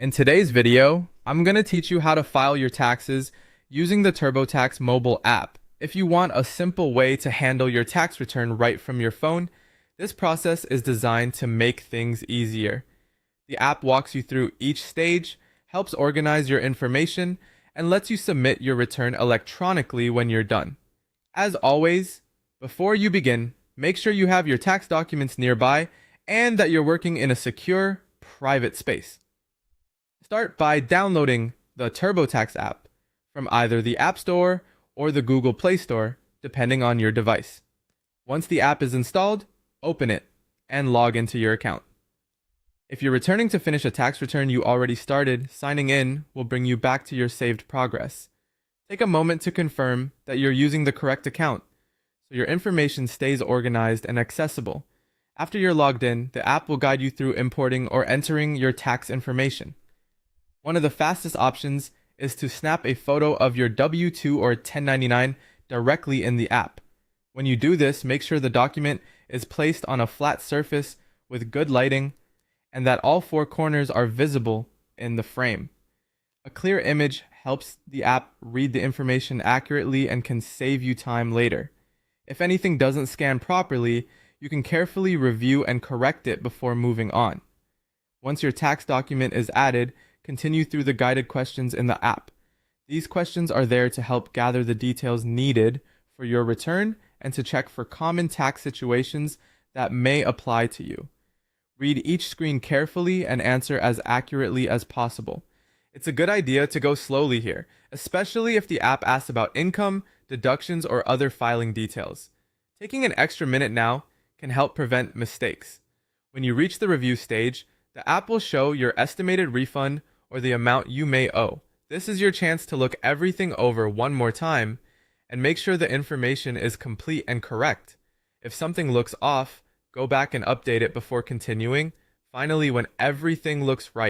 In today's video, I'm going to teach you how to file your taxes using the TurboTax mobile app. If you want a simple way to handle your tax return right from your phone, this process is designed to make things easier. The app walks you through each stage, helps organize your information, and lets you submit your return electronically when you're done. As always, before you begin, make sure you have your tax documents nearby and that you're working in a secure, private space. Start by downloading the TurboTax app from either the App Store or the Google Play Store, depending on your device. Once the app is installed, open it and log into your account. If you're returning to finish a tax return you already started, signing in will bring you back to your saved progress. Take a moment to confirm that you're using the correct account, so your information stays organized and accessible. After you're logged in, the app will guide you through importing or entering your tax information. One of the fastest options is to snap a photo of your W-2 or 1099 directly in the app. When you do this, make sure the document is placed on a flat surface with good lighting and that all four corners are visible in the frame. A clear image helps the app read the information accurately and can save you time later. If anything doesn't scan properly, you can carefully review and correct it before moving on. Once your tax document is added, continue through the guided questions in the app. These questions are there to help gather the details needed for your return and to check for common tax situations that may apply to you. Read each screen carefully and answer as accurately as possible. It's a good idea to go slowly here, especially if the app asks about income, deductions, or other filing details. Taking an extra minute now can help prevent mistakes. When you reach the review stage, the app will show your estimated refund or the amount you may owe. This is your chance to look everything over one more time and make sure the information is complete and correct. If something looks off, go back and update it before continuing. Finally, when everything looks right,